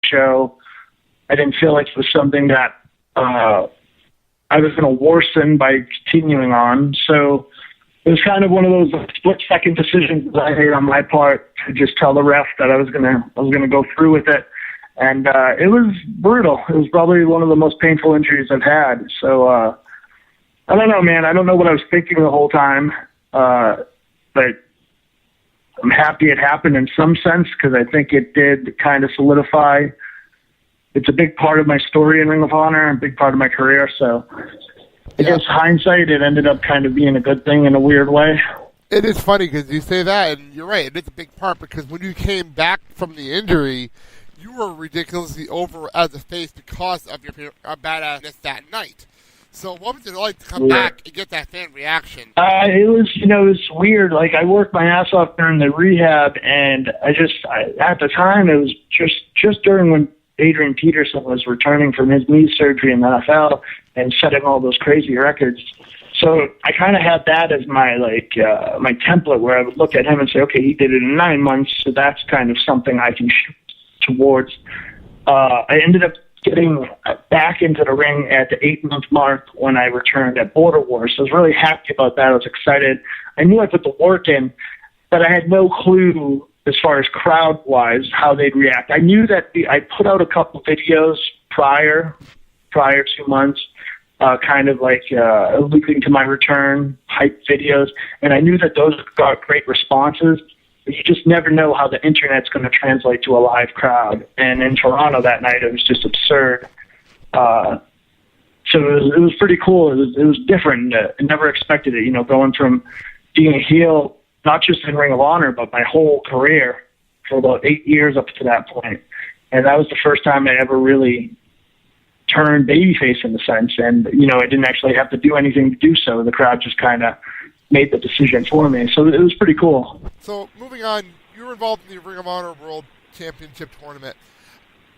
show. I didn't feel like it was something that I was going to worsen by continuing on. So it was kind of one of those split-second decisions that I made on my part to just tell the ref that I was gonna go through with it. And it was brutal. It was probably one of the most painful injuries I've had. So I don't know, man. I don't know what I was thinking the whole time, but I'm happy it happened in some sense because I think it did kind of solidify. It's a big part of my story in Ring of Honor, a big part of my career. So I guess hindsight, it ended up kind of being a good thing in a weird way. It is funny because you say that, and you're right. It is a big part because when you came back from the injury, you were ridiculously over as a face because of your badassness that night. So what was it like to come back and get that fan reaction? It was weird. Like, I worked my ass off during the rehab, and at the time, it was just during when Adrian Peterson was returning from his knee surgery in the NFL and setting all those crazy records. So I kind of had that as my my template where I would look at him and say, okay, he did it in 9 months, so that's kind of something I can shoot towards. I ended up getting back into the ring at the 8-month mark when I returned at Border Wars. So I was really happy about that. I was excited. I knew I put the work in, but I had no clue as far as crowd-wise how they'd react. I knew that I put out a couple videos prior 2 months, kind of like alluding to my return, hype videos, and I knew that those got great responses. But you just never know how the internet's going to translate to a live crowd. And in Toronto that night, it was just absurd. So it was pretty cool. It was different. I never expected it. Going from being a heel, not just in Ring of Honor, but my whole career for about 8 years up to that point. And that was the first time I ever really turned babyface in a sense. And, I didn't actually have to do anything to do so. The crowd just kind of made the decision for me. So it was pretty cool. So moving on, you were involved in the Ring of Honor World Championship Tournament.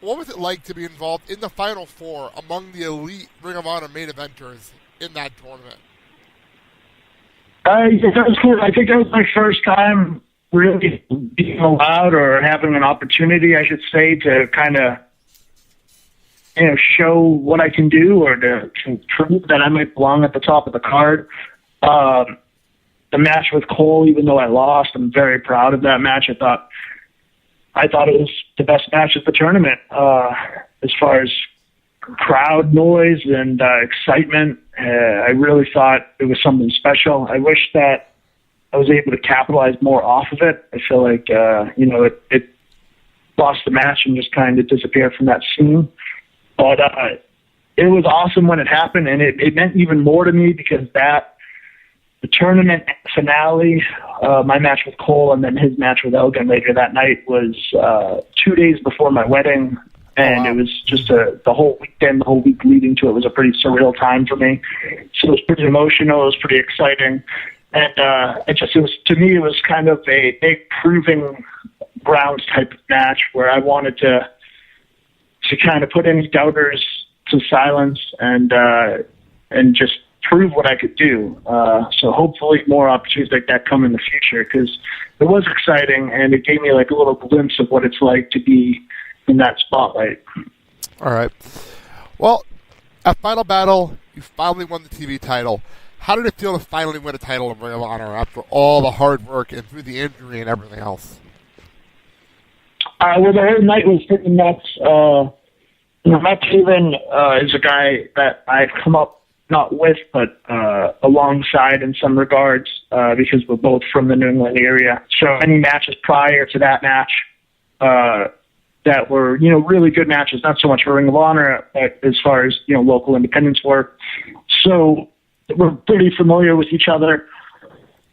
What was it like to be involved in the Final Four among the elite Ring of Honor main eventers in that tournament? That was cool. I think that was my first time really being allowed or having an opportunity, I should say, to kind of show what I can do or to prove that I might belong at the top of the card. The match with Cole, even though I lost, I'm very proud of that match. I thought it was the best match of the tournament as far as crowd noise and excitement. I really thought it was something special. I wish that I was able to capitalize more off of it. I feel like it lost the match and just kind of disappeared from that scene. But it was awesome when it happened, and it meant even more to me because the tournament finale, my match with Cole and then his match with Elgin later that night was 2 days before my wedding. And it was just the whole weekend, the whole week leading to it was a pretty surreal time for me. So it was pretty emotional. It was pretty exciting. And to me, it was kind of a big proving grounds type of match where I wanted to kind of put any doubters to silence and just prove what I could do. So hopefully more opportunities like that come in the future because it was exciting and it gave me like a little glimpse of what it's like to be in that spotlight. All right. Well, at Final Battle, you finally won the TV title. How did it feel to finally win a title in Ring of Honor after all the hard work and through the injury and everything else? Well, the whole night was pretty nuts. Matt Taven is a guy that I've come up not with, but alongside in some regards because we're both from the New England area. So any matches prior to that match that were, really good matches, not so much for Ring of Honor, but as far as, local independents work. So we're pretty familiar with each other.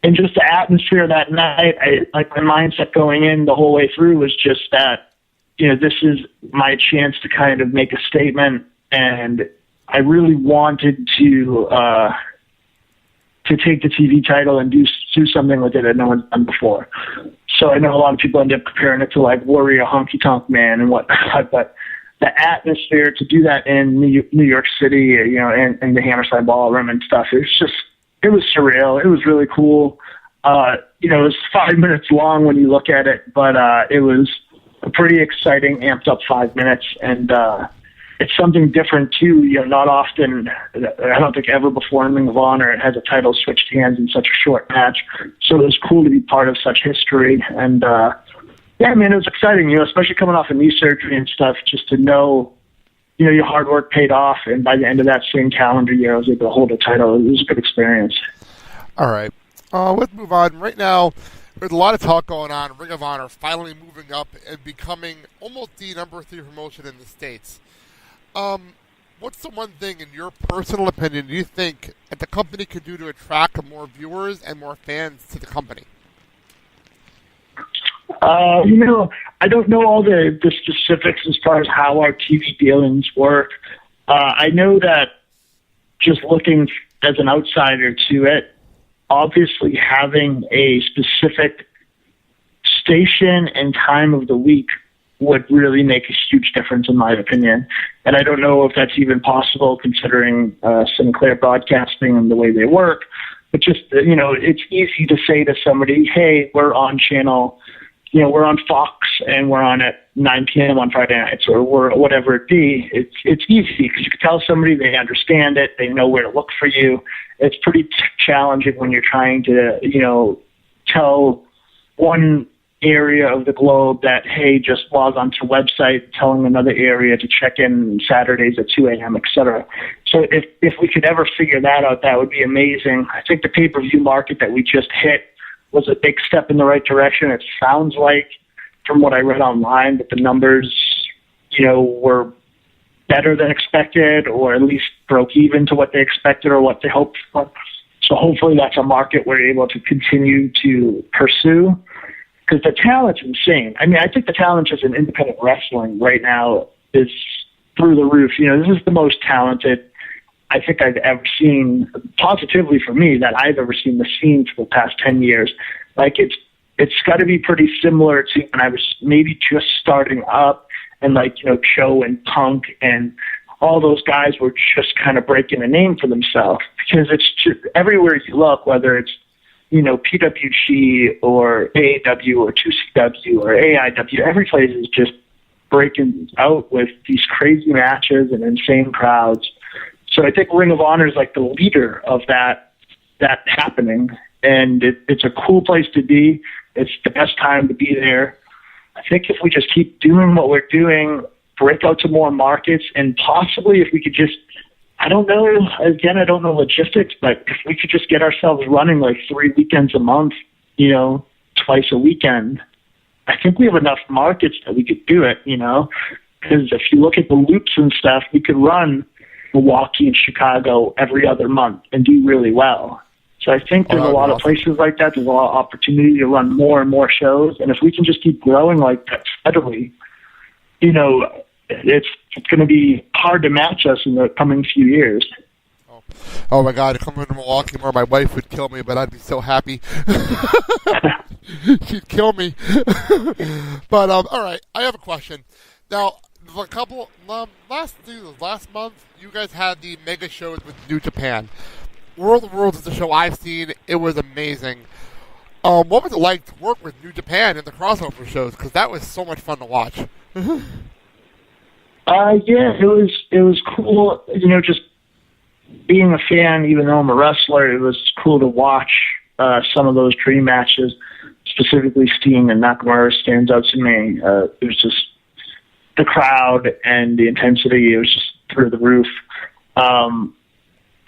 And just the atmosphere that night, my mindset going in the whole way through was just that, this is my chance to kind of make a statement. And I really wanted to take the TV title and do something with it that no one's done before. So I know a lot of people end up comparing it to like Warrior Honky Tonk Man and whatnot, but the atmosphere to do that in New York City, and the Hammerstein Ballroom and stuff, it was surreal. It was really cool. It was 5 minutes long when you look at it, but it was a pretty exciting, amped up 5 minutes, and it's something different too. Not often, I don't think ever before in Ring of Honor, it has a title switched hands in such a short match. So it was cool to be part of such history, and yeah, man, it was exciting. Especially coming off of knee surgery and stuff, just to know, your hard work paid off, and by the end of that same calendar year, I was able to hold a title. It was a good experience. All right, let's move on. Right now, there's a lot of talk going on. Ring of Honor finally moving up and becoming almost the number 3 promotion in the States. What's the one thing, in your personal opinion, do you think that the company could do to attract more viewers and more fans to the company? I don't know all the specifics as far as how our TV dealings work. I know that just looking as an outsider to it, obviously having a specific station and time of the week would really make a huge difference, in my opinion. And I don't know if that's even possible considering Sinclair Broadcasting and the way they work. But just, it's easy to say to somebody, hey, we're on channel, we're on Fox and we're on at 9 p.m. on Friday nights, or whatever it be. It's easy because you can tell somebody, they understand it, they know where to look for you. It's pretty challenging when you're trying to, tell one area of the globe that, hey, just log onto a website, telling another area to check in Saturdays at 2 a.m., etc. So if we could ever figure that out, that would be amazing. I think the pay-per-view market that we just hit was a big step in the right direction. It sounds like, from what I read online, that the numbers, were better than expected, or at least broke even to what they expected or what they hoped for. So hopefully that's a market we're able to continue to pursue, because the talent's insane. I mean, I think the talent just in independent wrestling right now is through the roof. This is the most talented I think I've ever seen, positively for me, that I've ever seen the scene for the past 10 years. Like, it's got to be pretty similar to when I was maybe just starting up, and Joe and Punk and all those guys were just kind of breaking a name for themselves, because it's just everywhere you look, whether it's PWG or AAW or 2CW or AIW, every place is just breaking out with these crazy matches and insane crowds. So I think Ring of Honor is like the leader of that happening, and it's a cool place to be. It's the best time to be there. I think if we just keep doing what we're doing, break out to more markets, and possibly if we could just, I don't know logistics, but if we could just get ourselves running like 3 weekends a month, twice a weekend, I think we have enough markets that we could do it, because if you look at the loops and stuff, we could run Milwaukee and Chicago every other month and do really well. So I think there's a lot of places like that. There's a lot of opportunity to run more and more shows. And if we can just keep growing like that steadily, it's going to be hard to match us in the coming few years. Oh my God, coming to Milwaukee more, my wife would kill me, but I'd be so happy. She'd kill me. But, all right, I have a question. Now, last month, you guys had the mega shows with New Japan. World of Worlds is a show I've seen. It was amazing. What was it like to work with New Japan in the crossover shows? Because that was so much fun to watch. Yeah, it was cool. Just being a fan, even though I'm a wrestler, it was cool to watch some of those dream matches. Specifically, Sting and Nakamura stands out to me. It was just the crowd and the intensity. It was just through the roof.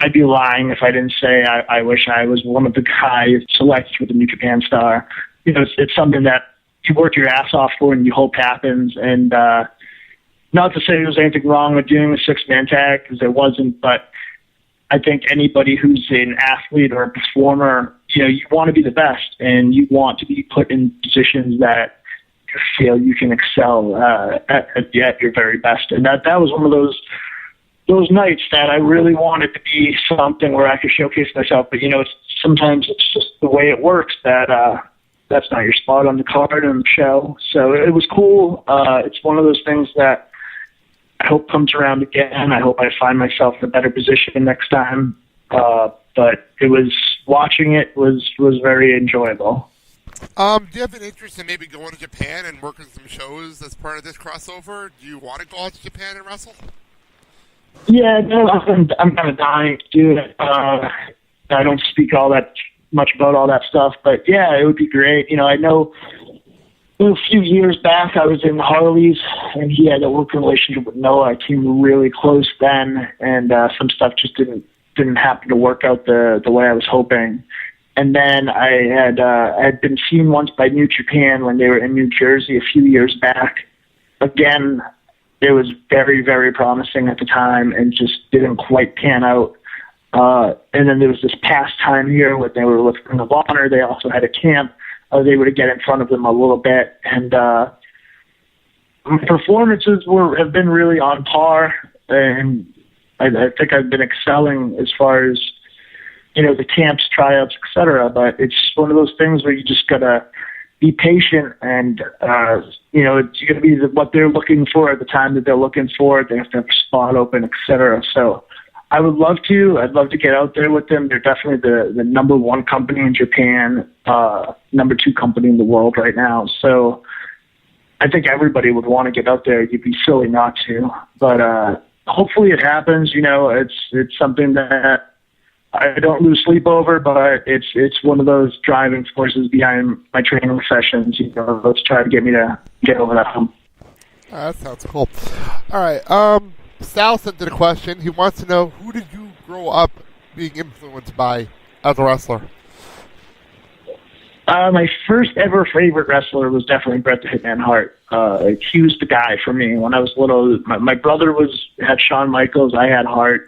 I'd be lying if I didn't say I wish I was one of the guys selected for the New Japan Star. It's something that you work your ass off for and you hope happens. And not to say there was anything wrong with doing a 6-man tag, because there wasn't, but I think anybody who's an athlete or a performer, you want to be the best, and you want to be put in positions that you feel you can excel at your very best. And that was one of those nights that I really wanted to be something where I could showcase myself. But, sometimes it's just the way it works that that's not your spot on the card and the show. So it was cool. It's one of those things that I hope comes around again. I hope I find myself in a better position next time. But watching it was very enjoyable. Do you have an interest in maybe going to Japan and working some shows as part of this crossover? Do you want to go out to Japan and wrestle? Yeah, no, I'm kind of dying to do it. I don't speak all that much about all that stuff, but yeah, it would be great. You know, I know a few years back I was in Harley's, and he had a working relationship with Noah. I came really close then, and some stuff just didn't happen to work out the way I was hoping. And then I had been seen once by New Japan when they were in New Jersey a few years back. Again, it was very, very promising at the time and just didn't quite pan out. And then there was this past time here when they were with Ring of Honor. They also had a camp. I was able to get in front of them a little bit. And my performances have been really on par. And I think I've been excelling as far as, you know, the camps, tryouts, etc. But it's one of those things where you just gotta be patient, and you know, it's gonna be what they're looking for at the time that they're looking for. They have to have a spot open, etc. So I would love to. I'd love to get out there with them. They're definitely the number one company in Japan, number two company in the world right now. So I think everybody would want to get out there. You'd be silly not to. But hopefully it happens. You know, it's something that I don't lose sleep over, but it's one of those driving forces behind my training sessions. You know, let's try to get me to get over that hump. That sounds cool. All right. Sal sent in a question. He wants to know, who did you grow up being influenced by as a wrestler? My first ever favorite wrestler was definitely Bret the Hitman Hart. He was the guy for me when I was little. My brother had Shawn Michaels. I had Hart.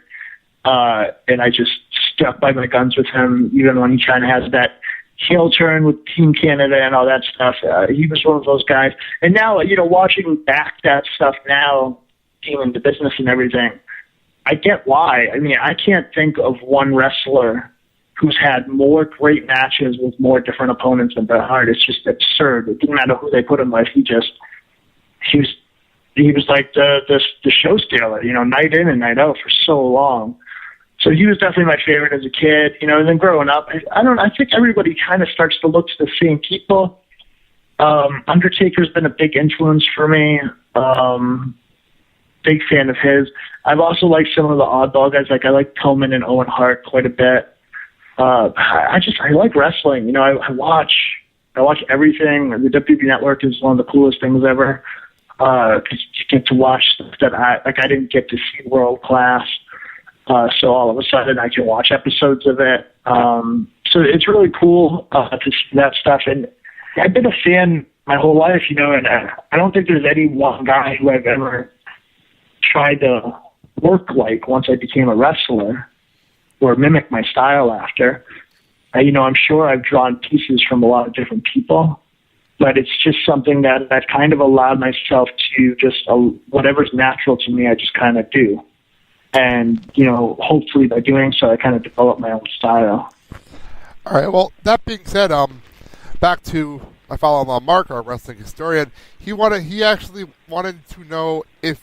And I just stuck by my guns with him, even when he kind of has that heel turn with Team Canada and all that stuff. He was one of those guys. And now, you know, watching back that stuff now, being in the business and everything, I get why. I mean, I can't think of one wrestler who's had more great matches with more different opponents than Bret Hart. It's just absurd. It didn't matter who they put him with. He was like the show stealer, you know, night in and night out for so long. So he was definitely my favorite as a kid, you know. And then growing up, I think everybody kind of starts to look to the same people. Undertaker's been a big influence for me. Big fan of his. I've also liked some of the oddball guys. Like I like Pillman and Owen Hart quite a bit. I like wrestling. You know, I watch everything. The WWE Network is one of the coolest things ever. Because you get to watch stuff that I didn't get to see world class. So all of a sudden I can watch episodes of it. So it's really cool to see that stuff. And I've been a fan my whole life, you know, and I don't think there's any one guy who I've ever tried to work like once I became a wrestler or mimic my style after. You know, I'm sure I've drawn pieces from a lot of different people, but it's just something that kind of allowed myself to just, whatever's natural to me, I just kind of do. And, you know, hopefully by doing so, I kind of develop my own style. All right, well, that being said, back to my follow Mark, our wrestling historian. He actually wanted to know if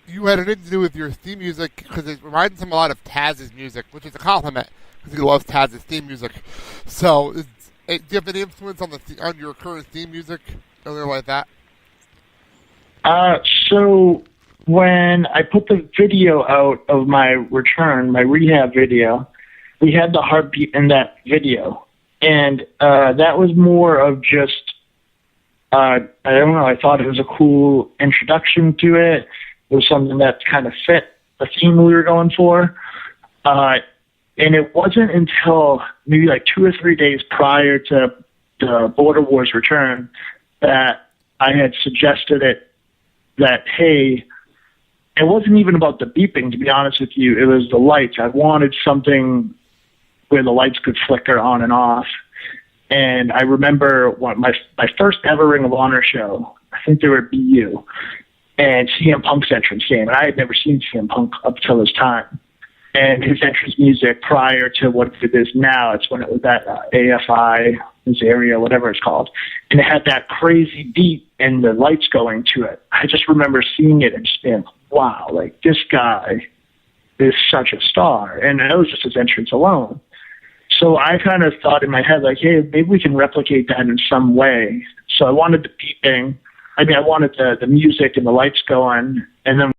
you had anything to do with your theme music, because it reminds him a lot of Taz's music, which is a compliment, because he loves Taz's theme music. So, do you have any influence on your current theme music, anything like that? So when I put the video out of my return, my rehab video, we had the heartbeat in that video. And that was more of just, I don't know, I thought it was a cool introduction to it. It was something that kind of fit the theme we were going for. And it wasn't until maybe like 2 or 3 days prior to the Border Wars return that I had suggested it, that, hey, it wasn't even about the beeping, to be honest with you. It was the lights. I wanted something where the lights could flicker on and off. And I remember my first ever Ring of Honor show, I think they were at BU, and CM Punk's entrance came. And I had never seen CM Punk up till this time. And his entrance music prior to what it is now, it's when it was that AFI, this area, whatever it's called. And it had that crazy beat and the lights going to it. I just remember seeing it and just being, wow, like this guy is such a star. And it was just his entrance alone. So I kind of thought in my head, like, hey, maybe we can replicate that in some way. So I wanted the beeping. I mean, I wanted the music and the lights going. And then